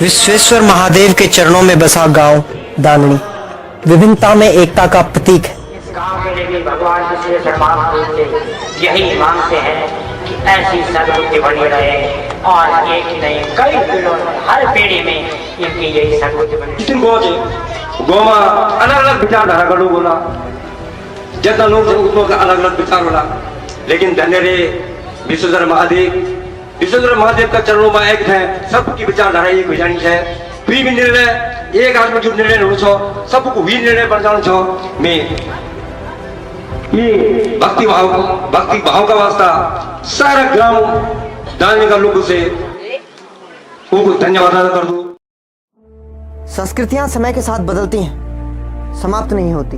विश्वेश्वर महादेव के चरणों में बसा गांव दाननी विभिन्नता में एकता का प्रतीक है। इस गांव के लिए भी भगवान विश्वेश्वर महादेव से यही मांगते हैं कि ऐसी सद्बुद्धि बनी रहे और एक ही नहीं कई पीढ़ियों हर पीढ़ी में इनकी यही सद्बुद्धि बनी। गोमा अलग अलग विचारधारा का लोग होला, जितना लोग थे उतना का अलग अलग विचार होला, लेकिन धन्य रे विश्वेश्वर महादेव का चरणों में एक है। सबकी विचारधारा एक हो जानी है। कोई भी निर्णय एक आदमी जो निर्णय हो छो सबको हुई निर्णय बन जाना छो में ये भक्ति भाव का वास्ता सारा ग्राम दानवी का लोगों से उनको धन्यवाद अदा कर दो। संस्कृतियां समय के साथ बदलती हैं, समाप्त नहीं होती।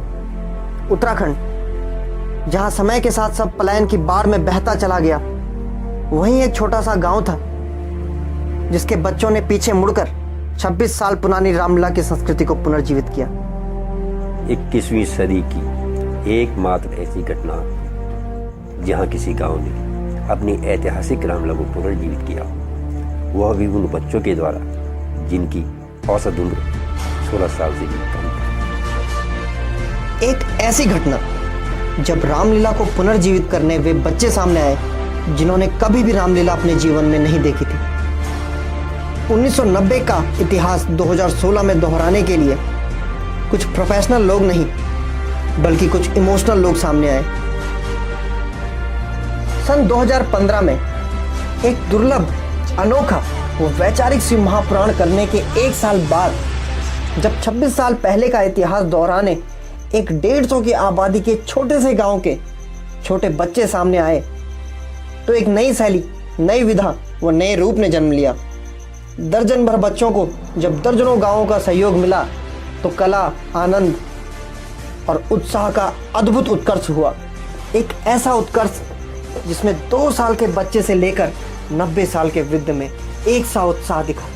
उत्तराखंड जहां समय के साथ सब पलायन की बाढ़ में बहता चला गया, वहीं एक छोटा सा गांव था जिसके बच्चों ने पीछे मुड़कर 26 साल पुरानी रामलीला की संस्कृति को पुनर्जीवित किया। 21वीं सदी की एकमात्र ऐसी घटना जहां किसी गांव ने अपनी ऐतिहासिक रामलीला को पुनर्जीवित किया, वह भी उन बच्चों के द्वारा जिनकी औसत उम्र 16 साल से भी कम थी। एक ऐसी घटना जब रामलीला को पुनर्जीवित करने वे बच्चे सामने आए जिन्होंने कभी भी रामलीला अपने जीवन में नहीं देखी थी। 1990 का इतिहास 2016 में दोहराने के लिए कुछ प्रोफेशनल लोग नहीं बल्कि कुछ इमोशनल लोग सामने आए। सन 2015 में एक दुर्लभ अनोखा वो वैचारिक शिव महापुराण करने के एक साल बाद जब 26 साल पहले का इतिहास दोहराने एक 150 की आबादी के छोटे से गांव के छोटे बच्चे सामने आए तो एक नई शैली, नई विधा व नए रूप ने जन्म लिया। दर्जन भर बच्चों को जब दर्जनों गांवों का सहयोग मिला तो कला, आनंद और उत्साह का अद्भुत उत्कर्ष हुआ। एक ऐसा उत्कर्ष जिसमें 2 साल के बच्चे से लेकर 90 साल के वृद्ध में एक सा उत्साह दिखा।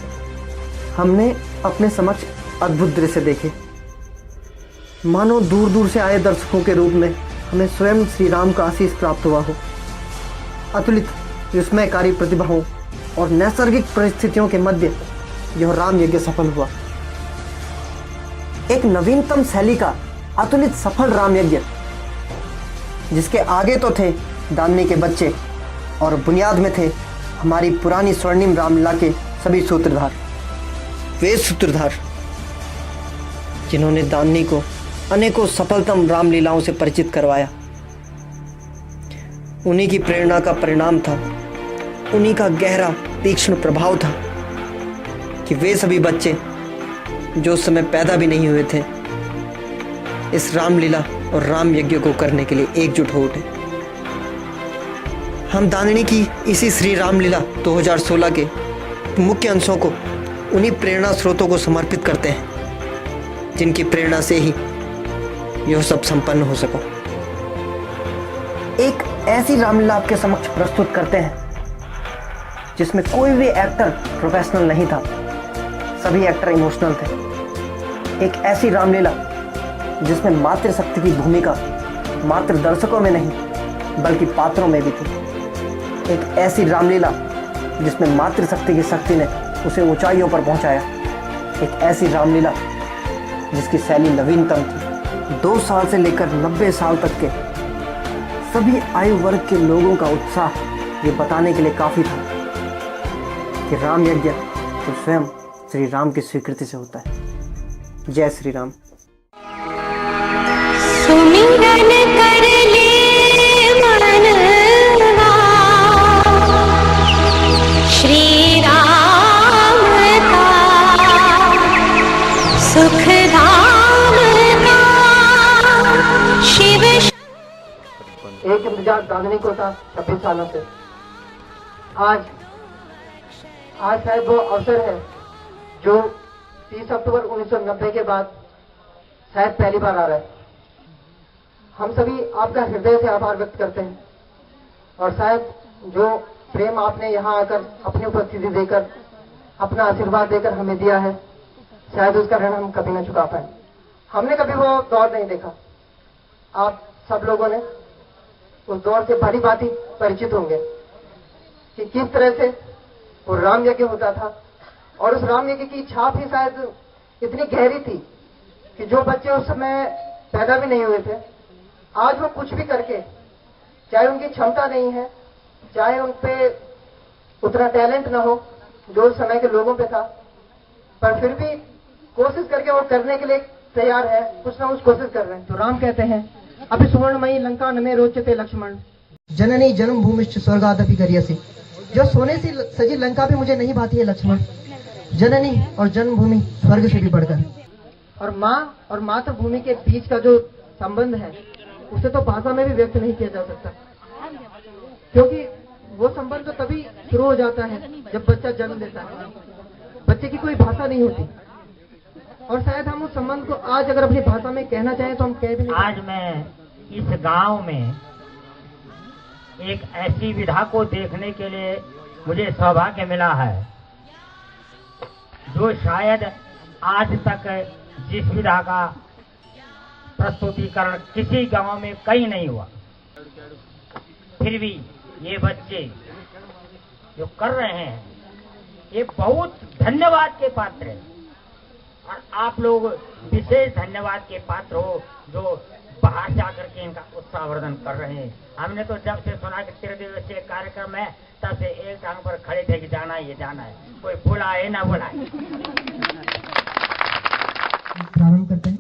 हमने अपने समक्ष अद्भुत दृश्य देखे, मानो दूर दूर से आए दर्शकों के रूप में हमें स्वयं श्री राम का आशीष प्राप्त हुआ हो। अतुलित विस्मयकारी प्रतिभाओं और नैसर्गिक परिस्थितियों के मध्य यह राम यज्ञ सफल हुआ। एक नवीनतम शैली का अतुलित सफल राम यज्ञ जिसके आगे तो थे दाननी के बच्चे और बुनियाद में थे हमारी पुरानी स्वर्णिम रामलीला के सभी सूत्रधार। वे सूत्रधार जिन्होंने दाननी को अनेकों सफलतम रामलीलाओं से परिचित करवाया। उन्हीं की प्रेरणा का परिणाम था, उन्हीं का गहरा तीक्ष्ण प्रभाव था कि वे सभी बच्चे जो उस समय पैदा भी नहीं हुए थे इस रामलीला और राम यज्ञ को करने के लिए एकजुट हो उठे। हम दाननी की इसी श्री रामलीला 2016 के मुख्य अंशों को उन्हीं प्रेरणा स्रोतों को समर्पित करते हैं जिनकी प्रेरणा से ही यह सब संपन्न हो सका। एक ऐसी रामलीला आपके समक्ष प्रस्तुत करते हैं जिसमें कोई भी एक्टर प्रोफेशनल नहीं था, सभी एक्टर इमोशनल थे। एक ऐसी रामलीला जिसमें मातृशक्ति की भूमिका मात्र दर्शकों में नहीं बल्कि पात्रों में भी थी। एक ऐसी रामलीला जिसमें मातृशक्ति की शक्ति ने उसे ऊंचाइयों पर पहुंचाया। एक ऐसी रामलीला जिसकी शैली नवीनतम थी। 2 साल से लेकर 90 साल तक के सभी आयु वर्ग के लोगों का उत्साह ये बताने के लिए काफ़ी था कि राम यज्ञ तो स्वयं श्री राम की स्वीकृति से होता है। जय श्री राम। सुमिरन कर ले मनवा श्री राम का सुख धाम का शिव। एक इंतजार दाननी को था 26 सालों से। आज शायद वो अवसर है जो 30 अक्टूबर 1990 के बाद शायद पहली बार आ रहा है। हम सभी आपका हृदय से आभार व्यक्त करते हैं और शायद जो प्रेम आपने यहाँ आकर अपनी उपस्थिति देकर अपना आशीर्वाद देकर हमें दिया है, शायद उसका ऋण हम कभी न चुका पाए। हमने कभी वो दौर नहीं देखा। आप सब लोगों ने उस दौर से भली भांति परिचित होंगे कि किस तरह से वो राम यज्ञ होता था, और उस राम यज्ञ की छाप ही शायद इतनी गहरी थी कि जो बच्चे उस समय पैदा भी नहीं हुए थे, आज वो कुछ भी करके, चाहे उनकी क्षमता नहीं है, चाहे उन पे उतना टैलेंट ना हो जो उस समय के लोगों पे था, पर फिर भी कोशिश करके वो करने के लिए तैयार है, कुछ ना कुछ कोशिश कर रहे हैं। तो राम कहते हैं, अभी सुवर्णमयी लंका नमे रोचते लक्ष्मण, जननी जन्मभूमिश्च स्वर्गादपि गरीयसी। जो सोने से सजी लंका भी मुझे नहीं भाती है लक्ष्मण, जननी और जन्मभूमि स्वर्ग से भी बढ़कर। और माँ और मातृभूमि के बीच का जो संबंध है उसे तो भाषा में भी व्यक्त नहीं किया जा सकता, क्योंकि वो संबंध तो तभी शुरू हो जाता है जब बच्चा जन्म लेता है। बच्चे की कोई भाषा नहीं होती, और शायद हम उस संबंध को आज अगर अपनी भाषा में कहना चाहें तो हम कह भी नहीं। आज मैं इस गांव में एक ऐसी विधा को देखने के लिए मुझे सौभाग्य मिला है जो शायद आज तक जिस विधा का प्रस्तुतिकरण किसी गांव में कहीं नहीं हुआ। फिर भी ये बच्चे जो कर रहे हैं ये बहुत धन्यवाद के पात्र हैं, और आप लोग विशेष धन्यवाद के पात्र हो जो बाहर जाकर के इनका उत्साहवर्धन कर रहे हैं। हमने तो जब से सुना कि 3 दिवसीय कार्यक्रम है तब से एक टांग पर खड़े थे कि जाना है, ये जाना है, कोई बुलाए ना बुलाए। प्रारंभ करते हैं।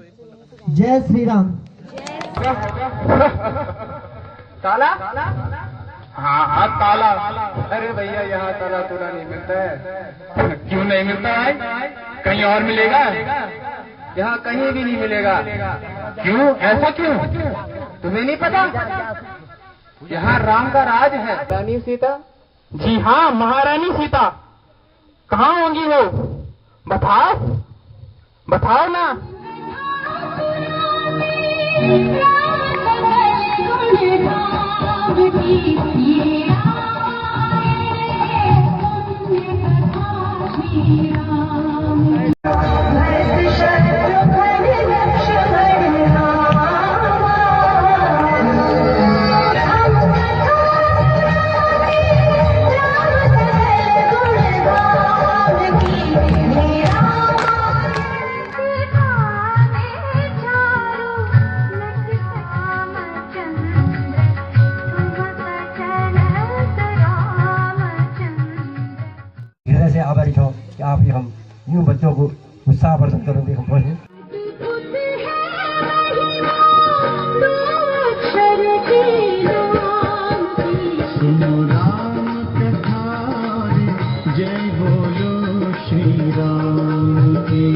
जय श्री राम। ताला? हाँ ताला। अरे भैया यहाँ ताला तोड़ा नहीं मिलता है। क्यों नहीं मिलता है? कहीं और मिलेगा? यहाँ कहीं भी नहीं मिलेगा। क्यों? ऐसा क्यों? तुम्हें नहीं पता? यहाँ राम का राज है। रानी सीता? जी हाँ, महारानी सीता। कहाँ होंगी वो? बताओ, बताओ ना। हृदय से आभारी हो कि आप ये हम यूं बच्चों को उत्साहवर्धन करेंगे। हम बोलें जय बोलो श्री राम की।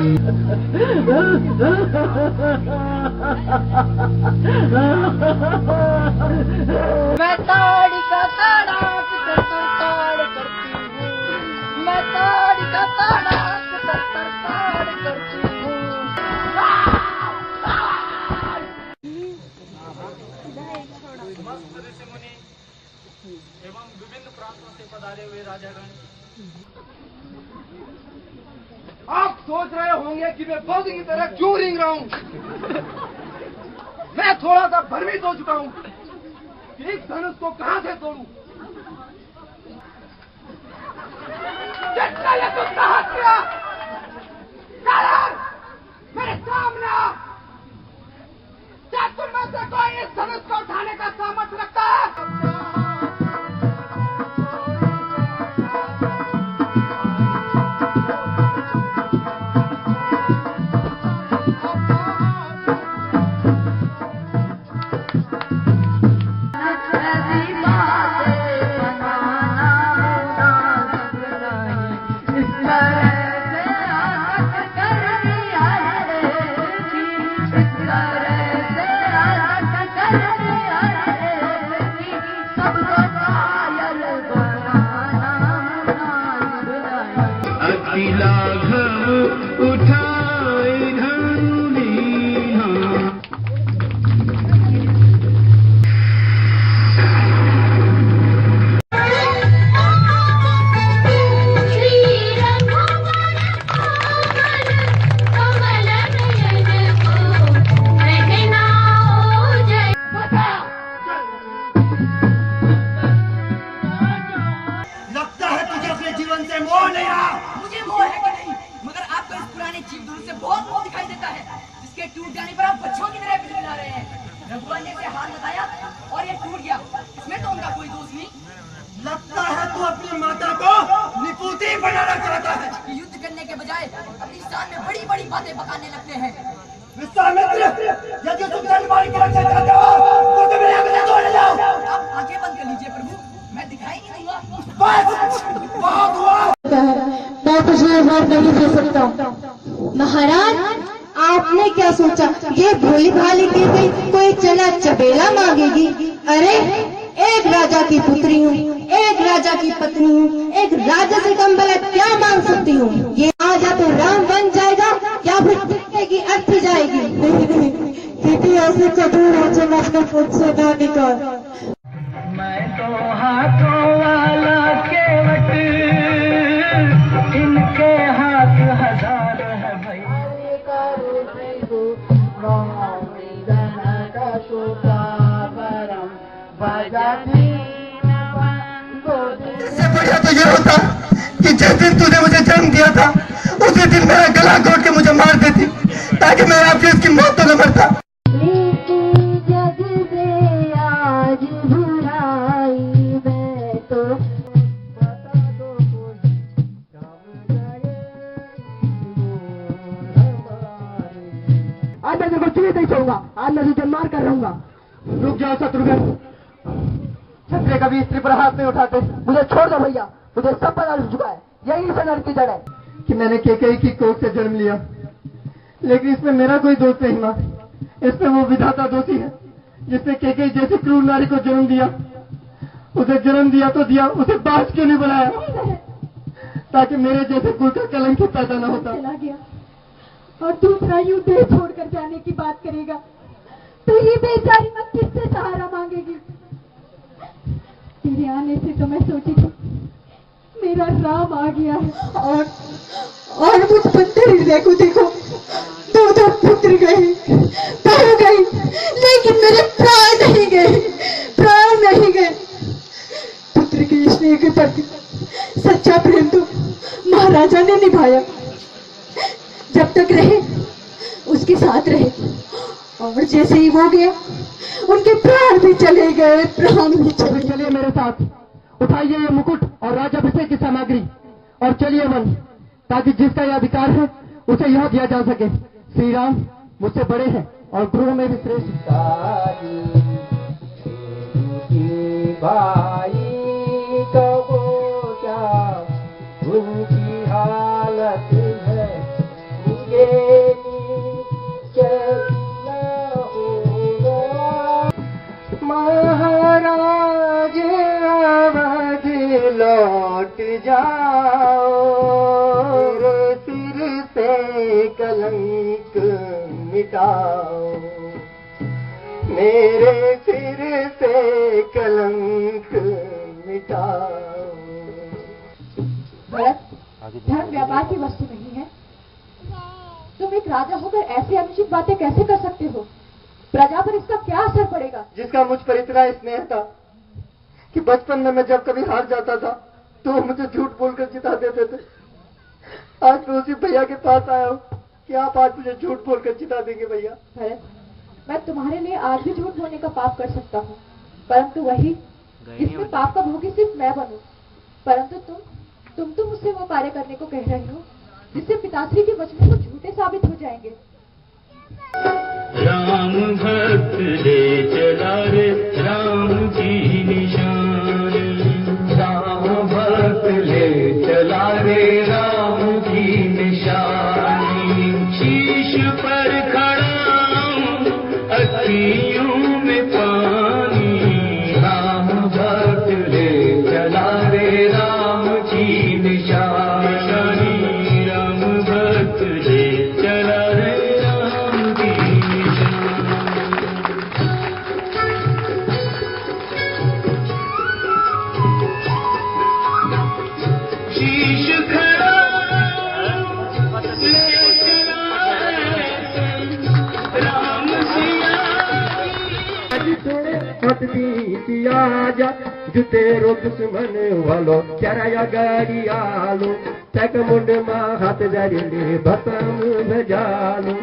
मैं ताड़ी का ताड़ा ताड़ करती हूँ, मैं ताड़ी का ताड़ा ताड़ करती हूँ। एवं विभिन्न प्रांतों से पधारे हुए राजागण, आप सोच रहे होंगे कि मैं बौद्ध की तरह क्यों रिंग रहा हूँ। मैं थोड़ा सा भ्रमित हो चुका हूँ कि इस धनुष को कहां से तोड़ूं। मेरे सामने आ। क्या तुम में से कोई इस धनुष को उठाने का सामर्थ्य रखता है? कर बच्चों की तरह बिलबिला रहे हैं। रघुवर ने से हाथ बताया और ये टूट गया, इसमें तो उनका कोई दोष नहीं। लगता है तू अपनी माता को निपुती बनाना चाहता है। युद्ध करने के बजाय अपनी शान में बड़ी बड़ी बातें बकाने लगते हैं। विश्वामित्र, यदि तुम धर्मवाणी की रक्षा चाहते हो तो मेरे आगे से छोड़ जाओ। आप आंखें बंद कर लीजिए प्रभु, मैं दिखाई नहीं दूंगा। बस बहुत हुआ। मैं तुझे वध नहीं दे सकता। महाराज, आपने क्या सोचा ये भोली भाली की गई कोई चना चबेला मांगेगी? अरे एक राजा की पुत्री हूँ, एक राजा की पत्नी हूँ, एक राजा से कम भला क्या मांग सकती हूँ? ये आज या तो राम बन जाएगा या फिर टिक्के की अर्थी जाएगी। नहीं, क्योंकि ऐसे चतुर वचन अपने मुख से ना निकाल। मैं तो हाथों वाला केवट, इनके हाथ हजार है भाई। इससे बढ़िया तो ये होता कि जिस दिन तूने मुझे जन्म दिया था उसी दिन मेरा गला घोट के मुझे मार देती, ताकि मैं आपसे इसकी मौत तो न मरता। आज मैं तेरे को जीवित नहीं छोड़ूंगा, आज मैं तुझे मार कर रहूंगा। रुक जाओ शत्रुघ्न, छत्रे कभी स्त्री पर हाथ नहीं उठाते। मुझे छोड़ दो भैया, मुझे सब पता चल चुका है। यही से नर की जड़ है कि मैंने केकई की कोख से जन्म लिया, लेकिन इसमें मेरा कोई दोष नहीं मां। इसमें वो विधाता दोषी है जिसने केकई जैसी क्रूर नारी को जन्म दिया। उसे जन्म दिया तो दिया, उसे बाज क्यों नहीं बनाया, ताकि मेरे जैसे कुल का कलंक ही पैदा न होता। चला गया और दूसरा युद्ध छोड़कर जाने की बात करेगा तो ये बेचारी मत किससे सहारा मांगेगी? तेरे आने से तो मैं सोची थी मेरा राम आ गया है और मुझ पत्थर हृदय को देखो, दो पुत्र गए, बहू गई, लेकिन मेरे प्राण नहीं गए, प्राण नहीं गए। पुत्र के स्नेह के प्रति सच्चा प्रेम तो महाराजा ने निभाया, जब तक रहे उसके साथ रहे, और जैसे ही वो गया उनके प्राण भी चले गए, प्राण भी चले। चलिए मेरे साथ, उठाइए ये मुकुट और राजाभिषेक की सामग्री और चलिए वन, ताकि जिसका यह अधिकार है उसे यह दिया जा सके। श्री राम मुझसे बड़े हैं और गृह में भी श्रेष्ठ। भाई कहो क्या उनकी हालत है, महाराज अवध लौट जाओ, सिर से कलंक मिटाओ, मेरे सिर से कलंक मिटाओ। भरत, धर्म व्यापार की वस्तु नहीं है। तुम एक राजा होकर ऐसी अनुचित बातें कैसे कर सकते हो? प्रजा पर इसका क्या असर पड़ेगा? जिसका मुझ पर इतना स्नेह था कि बचपन में मैं जब कभी हार जाता था तो मुझे झूठ बोलकर जिता देते थे। आज मैं उसी भैया के पास आया हूँ कि आप आज मुझे झूठ बोलकर जिता देंगे भैया। भरत, मैं तुम्हारे लिए आज भी झूठ बोलने का पाप कर सकता हूँ, परंतु वही जिसमें पाप का भोगी सिर्फ मैं बनूं। परंतु तुम तो मुझसे वो कार्य करने को कह रहे हो जिससे पिताश्री के वचनों को झूठे साबित हो जाएंगे। राम भक्त ले चला रे राम की निशानी, राम भक्त ले चला रे राम की निशानी, शीश पर खड़ा अखियों में पानी, राम भक्त ले चला रे राम की निशानी, राम भक्त ले चला रे आजा जो तेरो दुश्मन वालो चराया गाड़ी आलो, तक मुंड मा हाथ जरिले भतम भजालो।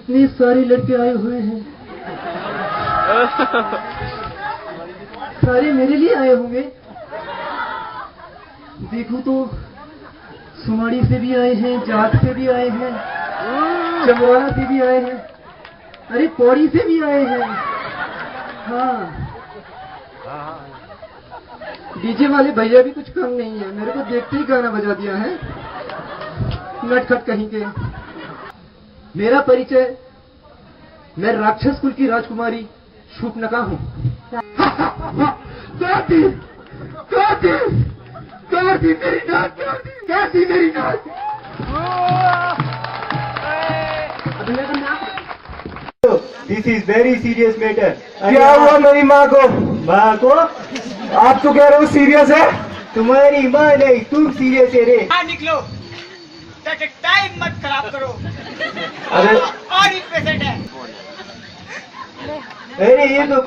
इतनी सारी लड़के आए हुए हैं, सारे मेरे लिए आए होंगे। देखो तो सुमाड़ी से भी आए हैं, जाट से भी आए हैं, चमवाला से भी आए हैं, अरे पौड़ी से भी आए हैं। हाँ, डीजे वाले भैया भी कुछ कम नहीं है, मेरे को देखते ही गाना बजा दिया है, नटखट कहीं के। मेरा परिचय, मैं राक्षस कुल की राजकुमारी शूर्पणखा हूँ। काटी, काटी, काटी मेरी नाक, काटी मेरी नाक। This is very serious matter. क्या हुआ मेरी माँ को? माँ को? आप तो कह रहे हो सीरियस है। तुम्हारी माँ नहीं, तुम सीरियस है रे। निकलो, टाइम मत खराब करो। अरे और ही पेशेंट है। अरे ये तो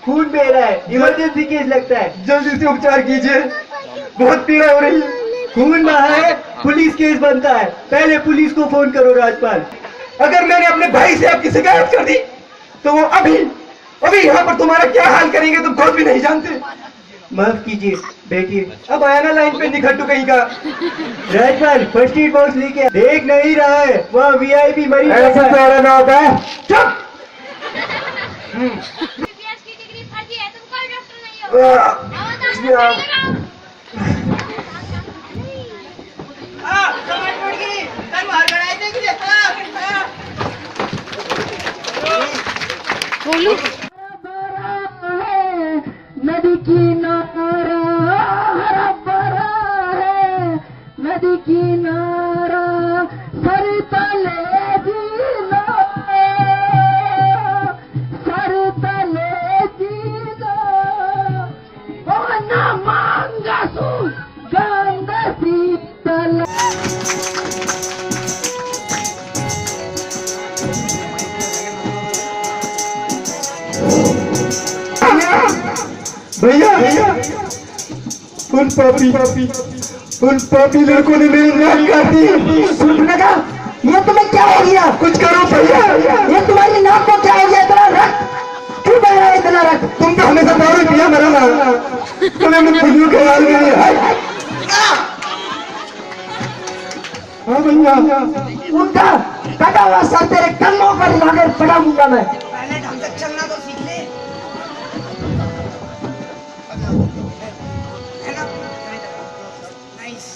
खून बह रहा है, इमरजेंसी केस लगता है, जल्दी से उपचार कीजिए, बहुत पीड़ा हो रही है। खून बहा है, पुलिस केस बनता है, पहले पुलिस को फोन करो राजपाल। अगर मैंने अपने भाई से आपकी शिकायत कर दी तो वो अभी यहाँ पर तुम्हारा क्या हाल करेंगे तुम खुद भी नहीं जानते। माफ कीजिए बैठिए। अब आया ना लाइन पे निखट्टू कहीं का। राजपाल फर्स्ट एड बॉक्स लेके देख नहीं रहा है, वहाँ वीआईपी मरीज ऐसा तो रहना होता है। चुप। की डिग्री फर्जी है, तुम कोई डॉक्टर नहीं हो। बोलू नदी किनारा हरा भरा है, नदी किनारा सर तले जीना, सर तले जीना, ओ ना मांगा सू गंध शीतल। भैया उन पापी लड़कों ने मेरी नाक काट दी। शूर्पणखा, ये तुम्हें क्या हो गया? कुछ करो भैया, ये तुम्हारी नाक को क्या हो गया? इतना रक्त क्यों बह रहा है? इतना रक्त? तुम तो हमेशा दारू पिया मरा ना, तुम्हें मुझे खुजू के हाल में है। हाँ भैया, उनका कटा हुआ सर तेरे कन्नों पर लाकर पड़ा दूंगा मैं। पहले ढंग से चलना तो सीख ले। है ना? नाइस।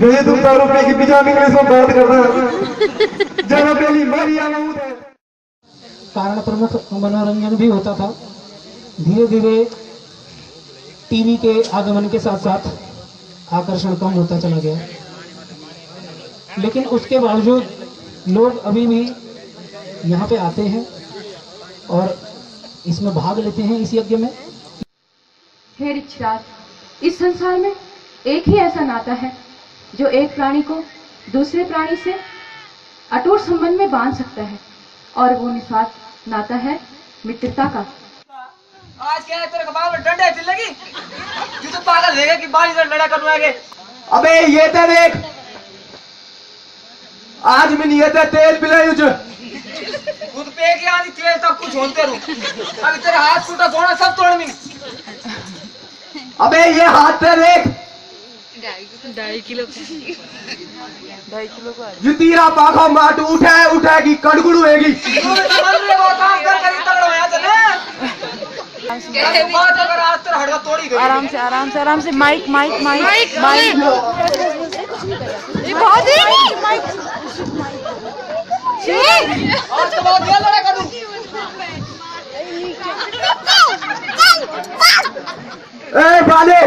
गए तुम दारू पे की पिजा में से बात कर रहा है। जरा पहली मारी आऊं है। कारण प्रमुख मनोरंजन भी होता था। धीरे धीरे टीवी के आगमन के साथ साथ आकर्षण कम होता चला गया, लेकिन उसके बावजूद लोग अभी भी यहाँ पे आते हैं और इसमें भाग लेते हैं इस यज्ञ में। हे ऋषिराज, इस संसार में एक ही ऐसा नाता है जो एक प्राणी को दूसरे प्राणी से अटूट संबंध में बांध सकता है, और वो निस्वार्थ नाता है मित्रता का। आज क्या है तेरे कपाल में डंडे चल लगी? तू तो पागल है कि बाल इधर लड़ा करवाएंगे। अबे ये तो देख, आज में नियत है तेल पिलाई जो खुद पे की आनी तेल सब कुछ होते रू। अभी तेरे हाथ टूटा सोना सब तोड़ में। अबे ये हाथ पे देख, 2.5 किलो जो तेरा पाखा माट उठेगी कड़गुड़ होगी। आराम से माइक ये बहुत ही माइक। ए बाले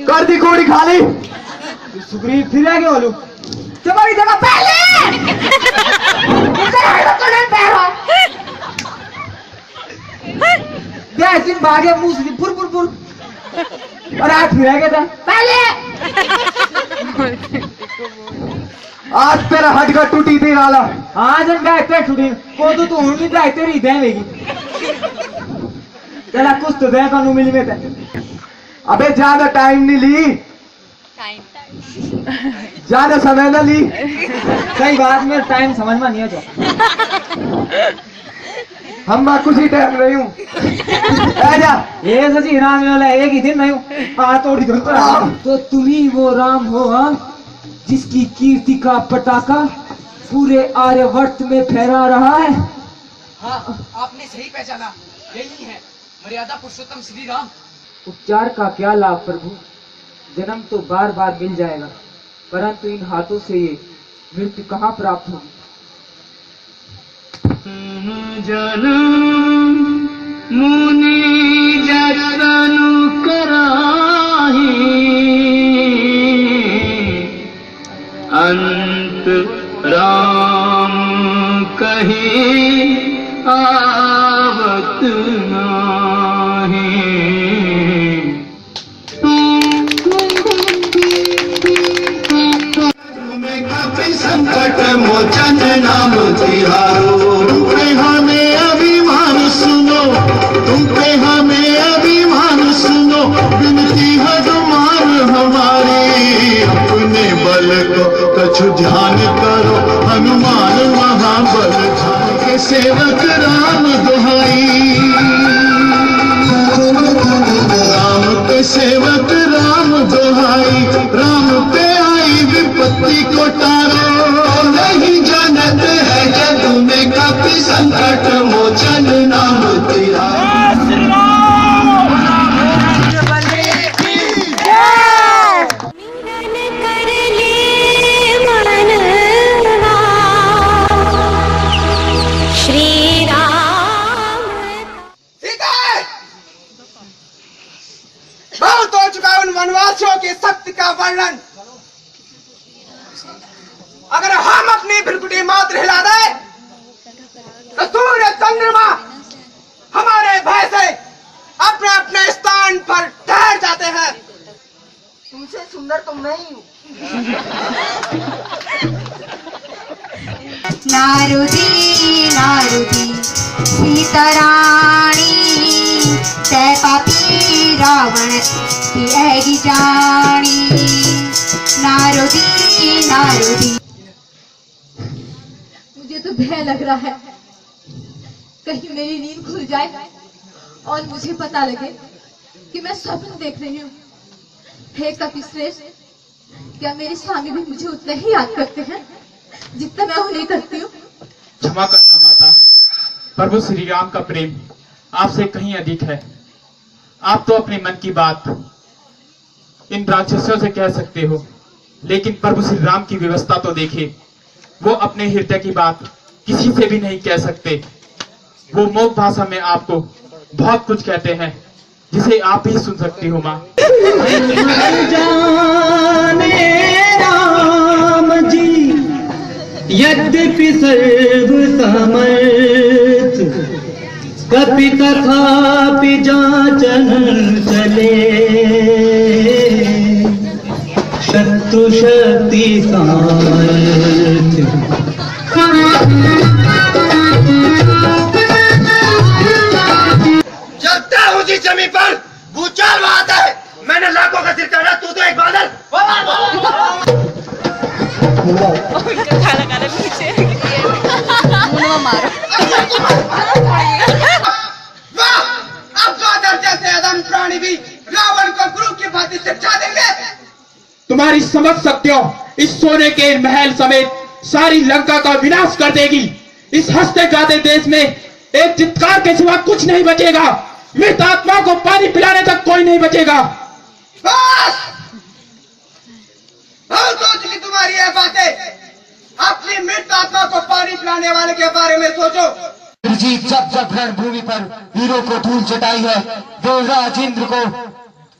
कर दी कोड़ी खाली। सुग्रीव फिर आगे वालू तुम्हारी जगह पहले दिन भागे मुंह से पुर पुर पुर और आज फिर आगे था पहले। आज तेरा हटका टूटी थी नाला, आज हम गए टूटी को तो तू हूं नहीं तेरी देवेगी। चला कुछ तो दे कानू मिली में। अबे ज्यादा टाइम नहीं ली, ज्यादा समय न ली। सही बात में टाइम समझ में नहीं है जो हम बात कुछ ही टाइम नहीं हूँ। ये सची राम वाला एक ही दिन नहीं हूँ। तोड़ी तो तुम ही वो राम हो हाँ, जिसकी कीर्ति का पटाखा पूरे आर्यवर्त में फहरा रहा है। हाँ, आपने सही पहचाना, यही है मर्यादा पुरुषोत्तम श्री राम। उपचार का क्या लाभ प्रभु, जन्म तो बार बार मिल जाएगा, परंतु इन हाथों से ये मृत्यु कहाँ प्राप्त होगी। जन्म मुनि जतन कराही, अंत राम कहे आवत नाही। संकट मोचन नाम तिहारो, तुम हमें अभिमान सुनो, तुम हमें अभिमान सुनो, विनती हनुमान हमारी, अपने बल को कछु ध्यान करो, हनुमान महाबल धाम के सेवक राम दुहाई, राम के सेवक राम दुहाई, राम पे आई विपत्ति को टारो, नहीं जानत है जग में कभी संकट मोचन नाम तेरा। बहुत हो चुका उन वनवासियों की शक्ति का वर्णन। अगर हम अपनी भ्रुकुटी मात्र हिला दे तो सूर्य चंद्रमा हमारे भय से अपने अपने स्थान पर ठहर जाते हैं। तुमसे सुंदर तो मैं ही हूँ। नारुदी नारुदी सीतारानी, तै पापी रावण की ऐगी जानी, नारुदी नारुदी। मुझे तो भय लग रहा है कहीं मेरी नींद खुल जाए और मुझे पता लगे कि मैं स्वप्न देख रही हूँ। हे कपिश्रेष्ठ, क्या मेरे स्वामी भी मुझे उतना ही याद करते हैं जितना मैं उन्हें करती हूँ? क्षमा करना माता, प्रभु श्री राम का प्रेम आपसे कहीं अधिक है। आप तो अपने मन की बात इन राक्षसों से कह सकते हो, लेकिन प्रभु श्री राम की व्यवस्था तो देखिए, वो अपने हृदय की बात किसी से भी नहीं कह सकते। वो मोक भाषा में आपको बहुत कुछ कहते हैं जिसे आप ही सुन सकती हो माँ। जाने राम जी यद्यपि सर्व समर्थ, कपि तथापि जाचन चले, शत्रु शक्ति सामर्थ्य। जलता हूँ जिस जमीन पर भूचाल आता है, मैंने लाखों का सिर काटा, तू तो एक बादल। अब बादल जैसे अदम प्राणी भी रावण को गुरु की भांति शिक्षा देंगे। तुम्हारी समझ सकते हो, इस सोने के महल समेत सारी लंका का विनाश कर देगी। इस हंसते गाते देश में एक चित्कार के सिवा कुछ नहीं बचेगा। मृत आत्मा को पानी पिलाने तक कोई नहीं बचेगा। बस बहुत हो चुकी तुम्हारी ये बातें। अपनी मृत आत्मा को पानी पिलाने वाले के बारे में सोचो। जी जब जब रणभूमि पर वीरों को धूल चटाई है, देवराज इंद्र को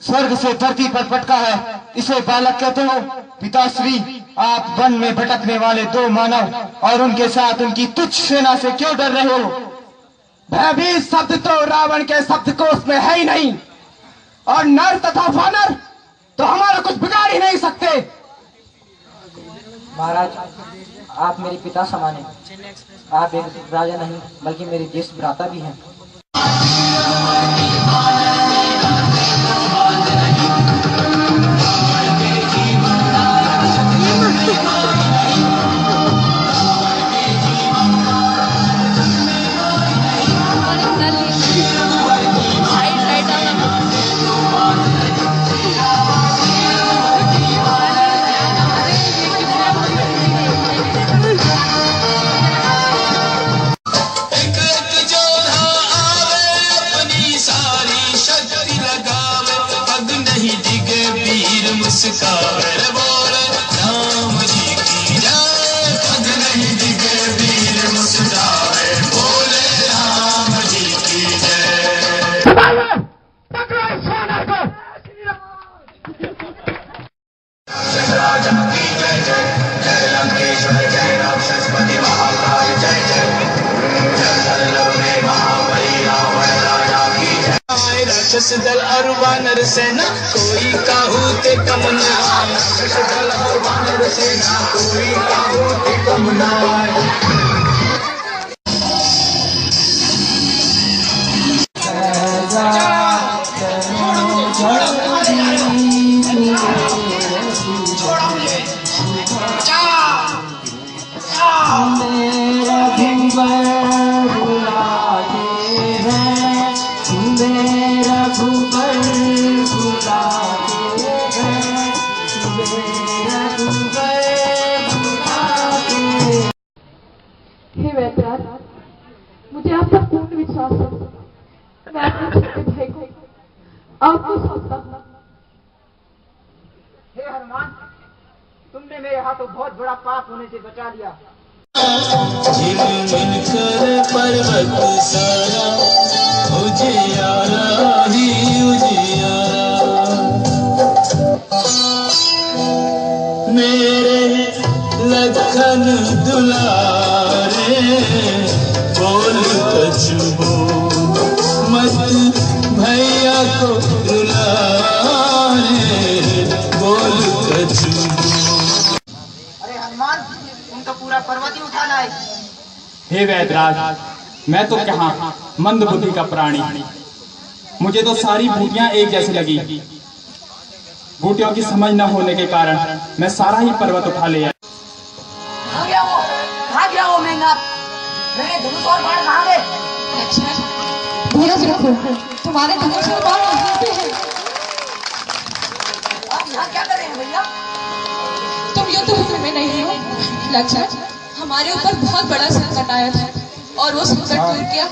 स्वर्ग से धरती पर पटका है, इसे बालक कहते हो। पिताश्री, आप वन में भटकने वाले दो मानव और उनके साथ उनकी तुच्छ सेना से क्यों डर रहे हो? भयभीत शब्द तो रावण के शब्दकोश में है ही नहीं, और नर तथा वानर तो हमारा कुछ बिगाड़ ही नहीं सकते। महाराज, आप मेरे पिता समान हैं। आप एक राजा नहीं बल्कि मेरे ज्येष्ठ भ्राता भी हैं। मुस्काए बोले राम जी की जय। पग नहीं दिखे वीर मुस्काए बोले राम जी की जय। पकड़ो इस सोना को। राजा की जय जय, जय लंकेश्वर जय राक्षसपति महाकाल जय जय, जय जल में महाबली रावण राजा की जय। राक्षस दल और वानर सेना कोई काहू ते कम न आए। राक्षस दल और वानर सेना कोई काहू ते कम न आए। हे वैद्यराज, मुझे आप पर पूर्ण विश्वास है। मैं अपने छोटे भाई को आपको सौंपता हूँ। हे हनुमान, तुमने मेरे हाथों बहुत बड़ा पाप होने से बचा लिया। झिलमिल कर पर्वत सारा उजियारा ही उजियारा। मेरे लखन दुलारे बोल कछुओ मत भैया को रुलारे बोल कछुओ। अरे हनुमान, तुम तो पूरा पर्वत ही उठा लाए। हे वैद्यराज, मैं तो क्या मंद बुद्धि का प्राणी, मुझे तो सारी बूटियां एक जैसी लगी। बूटियों की समझ न होने के कारण मैं सारा ही पर्वत उठा ले आया। कहाँ गया वो महंगा? मेरे धनुष और बाण कहाँ गए? धीरज रखो, तुम्हारे धनुष और बाण यहाँ पे हैं। आप यहाँ क्या कर रहे हैं भैया? तुम युद्ध भूमि में नहीं हो लक्षण। हमारे ऊपर बहुत बड़ा संकट आया था और वो संकट दूर किया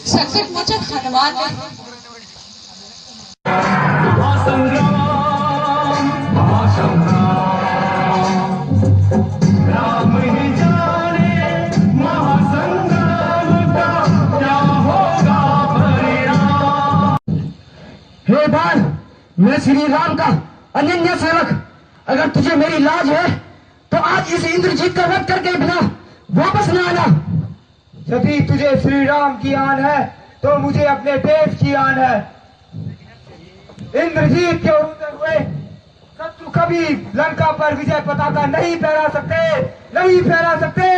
संकट मोचक हनुमान ने। राम ही जाने महासंग्राम का क्या होगा परिणाम। हे बाल, मैं श्री राम का अनन्य सेवक, अगर तुझे मेरी लाज है तो आज इस इंद्रजीत का वध करके बिना वापस न आना। यदि तुझे श्री राम की आन है तो मुझे अपने देश की आन है। इंद्रजीत के उड़ते हुए शत्रु कभी लंका पर विजय पताका नहीं फहरा सकते, नहीं फहरा सकते,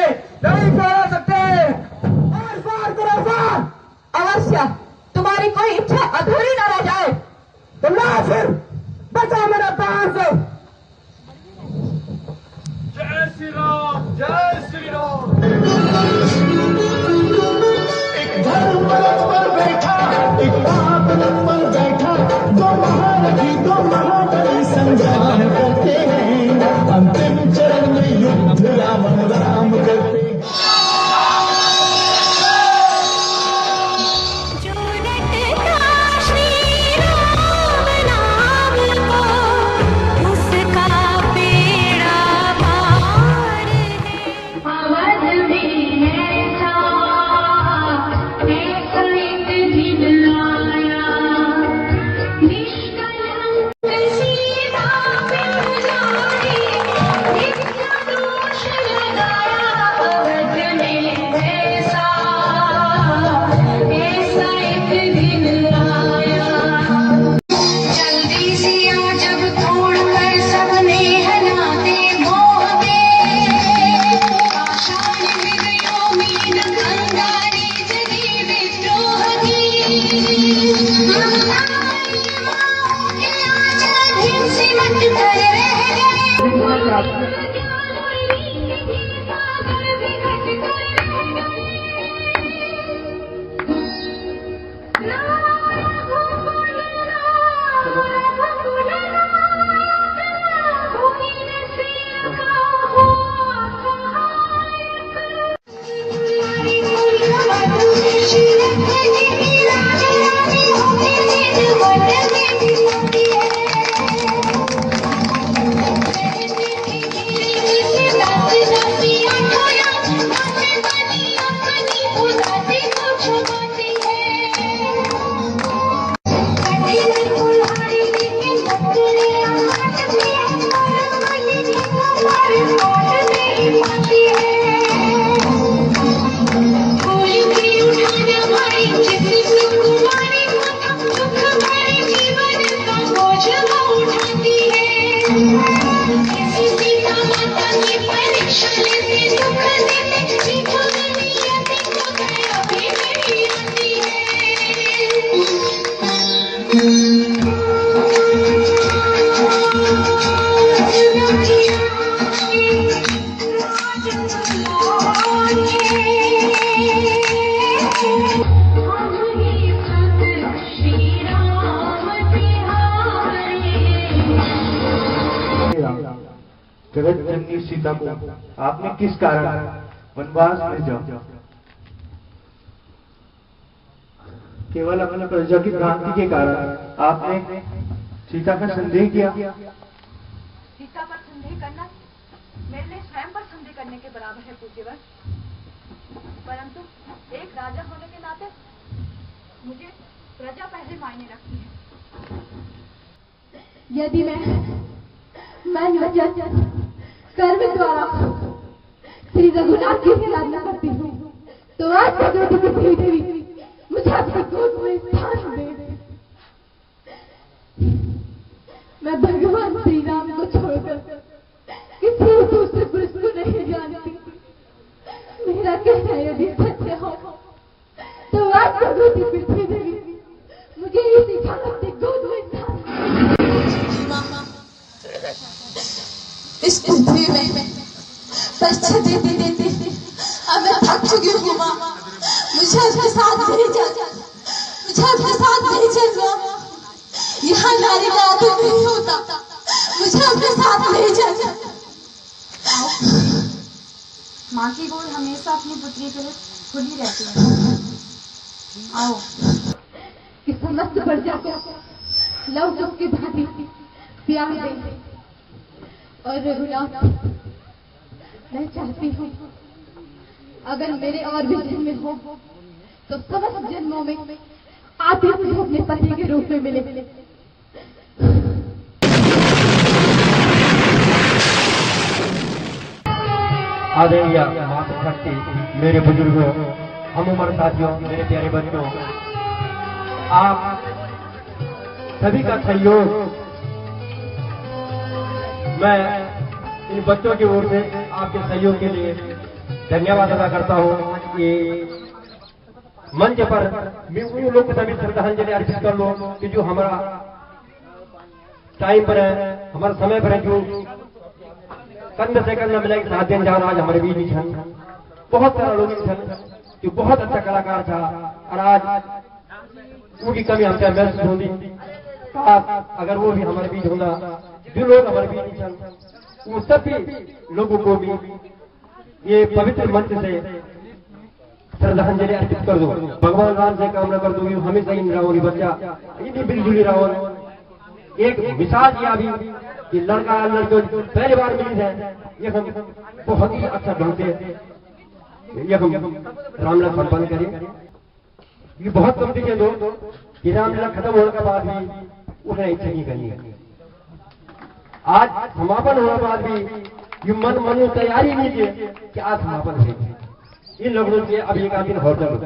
नहीं फहरा सकते। और पार करो पार। अवश्य तुम्हारी कोई इच्छा अधूरी न रह जाए। तो ला फिर बचा मेरा प्राण से। जय श्री राम, जय श्री राम। एक धर्म पर बैठा, एक पाप पर बैठा, दो महारथी दो महाबली संग्राम करते हैं। अंतिम चरण में युद्ध रावण राम करते हैं। जगत जननी सीता को आपने किस कारण वनवास भेजा? केवल अपने प्रजा की भ्रांति के कारण आपने सीता का संदेह किया। सीता पर संदेह करना मेरे लिए स्वयं पर संदेह करने के बराबर है पूज्यवर। परंतु एक राजा होने के नाते मुझे प्रजा पहले मायने रखती है। यदि मैं नजर कर्म द्वारा श्री रघुनाथ की आराधना करती हूँ तो आज भगवती पृथ्वी देवी मुझे अपनी गोद में स्थान दे। मैं भगवान श्री राम को छोड़कर किसी दूसरे पुरुष को नहीं जानती। मेरा कहना यदि सत्य हो तो आज भगवती पृथ्वी देवी मुझे इसी क्षण अपनी गोद में स्थान इस पृथ्वी में कष्ट देते देते अब मैं थक चुकी हूँ माँ। मुझे अपने साथ नहीं चल, मुझे अपने साथ नहीं चल माँ। यहाँ नारी का आदर नहीं होता, मुझे अपने साथ नहीं चल। माँ की गोद हमेशा अपनी पुत्री के लिए खुली रहती है। आओ कि समस्त प्रजा को लव कुश की भांति प्यार दे। और रघुनाथ मैं चाहती हूँ अगर मेरे और भी जन्म हो तो समस्त जन्मों में आप ही मुझे अपने पति के रूप में मिले। आदरणीय मातृशक्ति, मेरे बुजुर्गों, हम उम्र साथियों, मेरे प्यारे बच्चों, आप सभी का सहयोग मैं इन बच्चों की ओर से आपके सहयोग के लिए धन्यवाद अदा करता हूँ। कि मंच पर मैं उन लोगों को सभी श्रद्धांजलि अर्पित कर लो कि जो हमारा टाइम पर है, हमारे समय पर है, जो कंध से कंध मिला के साथ दिन जान आज हमारे बीच छन। बहुत सारा लोग छन जो बहुत अच्छा कलाकार था और आज उनकी कमी हमसे महसूस होती। अगर वो भी हमारे बीच होना, जो लोग हमारे बीच छन वो सभी लोगों को भी ये पवित्र मंच से श्रद्धांजलि अर्पित कर दो। भगवान राम से कामना कर दो हमेशा इन रावण बच्चा इन्हीं बिल्कुल रावण एक मिसाल दिया भी कि लड़का लड़के पहली बार मिली है। ये हम बहुत ही अच्छा ढंग से ये हम रामलीला संपन्न करें। ये बहुत कम दिखे दो कि रामलीला खत्म होने के बाद भी उन्हें इच्छा नहीं करनी है। आज समापन होने के बाद भी ये मन तैयारी नहीं की कि आज समापन है। इन लोगों से अब एक आध दिन हो चलो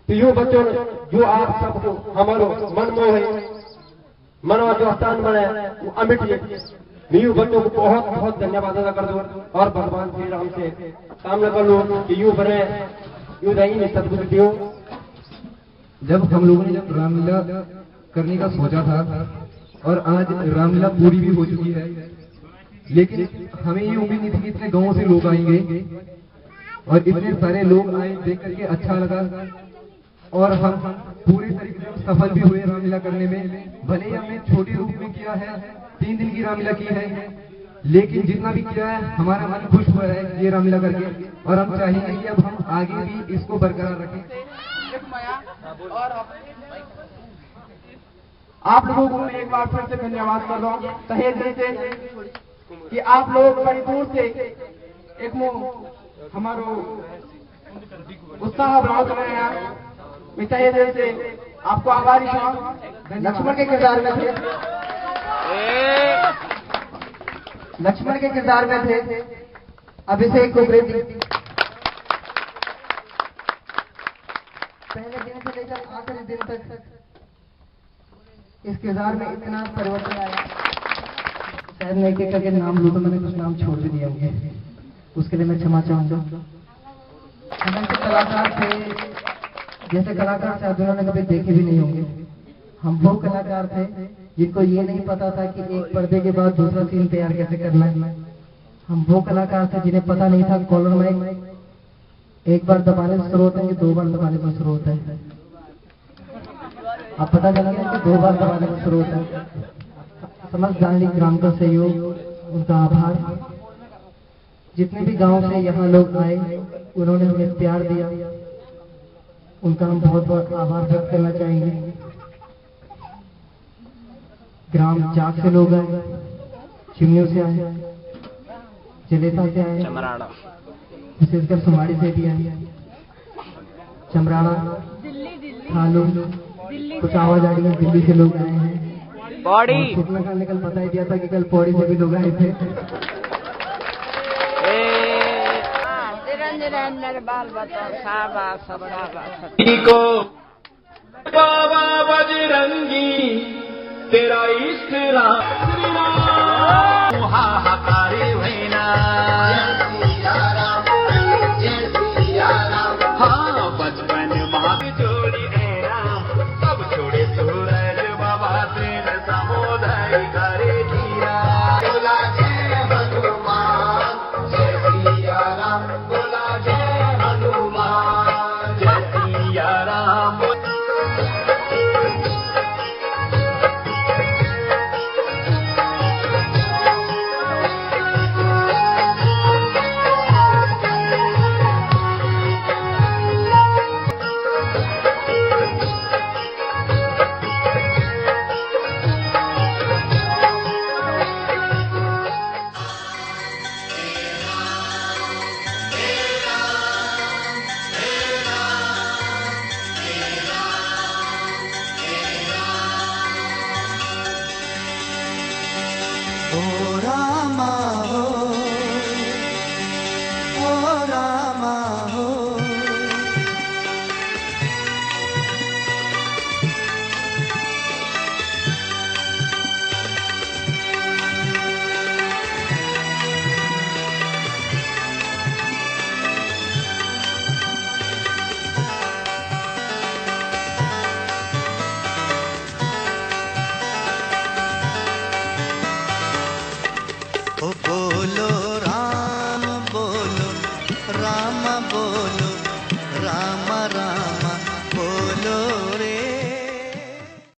तो यूं बच्चों जो आप सबको हमारो मन मोह है, मनवा जो स्थान बने वो अमिट यूं बच्चों को बहुत बहुत धन्यवाद अदा कर दो और भगवान श्री राम से कामना कर लो कि यूं बने यूं नहीं सदबुद्धि दियो। जब हम लोगों ने जब रामलीला करने का सोचा था और आज रामलीला पूरी भी हो चुकी है, लेकिन हमें ये उम्मीद नहीं थी कि इतने गांवों से लोग आएंगे और इतने सारे लोग आए देख करके अच्छा लगा और हम पूरी तरीके से सफल भी हुए रामलीला करने में। भले ही हमने छोटे रूप में किया है, 3 दिन की रामलीला की है, लेकिन जितना भी किया है हमारा मन खुश हुआ है ये रामलीला करके और हम चाहेंगे कि अब हम आगे भी इसको बरकरार रखें। और आप लोगों को मैं एक बार फिर से धन्यवाद कर रहा हूँ तहे दिल से कि आप लोग बड़ी दूर से एक हमारो उत्साह बढ़ा रहे हैं। मैं तहे दिल से आपको आभारी हूँ। लक्ष्मण के किरदार में थे लक्ष्मण के किरदार में थे अभिषेक कुकरेती। पहले दिन से लेकर आखिरी दिन तक इस किरदार में इतना परिवर्तन आया, शायद मैं एक एक करके नाम लूं तो मैंने कुछ नाम छोड़ भी दिए होंगे, उसके लिए मैं क्षमा चाहूंगा। हम ऐसे कलाकार थे जैसे कलाकार शायद उन्होंने कभी देखे भी नहीं होंगे। हम वो कलाकार थे जिनको ये नहीं पता था कि एक पर्दे के बाद दूसरा सीन तैयार कैसे करना है। हम वो कलाकार थे जिन्हें पता नहीं था कॉलर माइक एक बार दबाने से शुरू होता है कि 2 बार दबाने से शुरू होता है। अब पता चल गया कि 2 बार दबाने से शुरू होता है। समस्त दांडी ग्राम का सहयोग, उनका आभार। जितने भी गांव से यहाँ लोग आए उन्होंने हमें प्यार दिया, उनका हम बहुत बहुत आभार व्यक्त करना चाहेंगे। ग्राम जाग से लोग आए, चिमनियों से आए, जलेसा से आए, विशेषकर सुमाड़ी से भी आए, चमराड़ा, थालू, कुछ आवाज आ रही है दिल्ली से लोग आए हैं। पौड़ी ने कल बता ही दिया था कि कल पौड़ी से भी लोग आए थे। को बाबा बजरंगी तेरा इश्क हाहाकारी होना। हाँ बचपन माँ की जोड़ी रहना, सब छोड़े सूरज बाबा दिन समुदाय करे धीरा। बोला जय हनुमान जय सिया राम, बोला जय हनुमान जय सिया राम। ओ रामा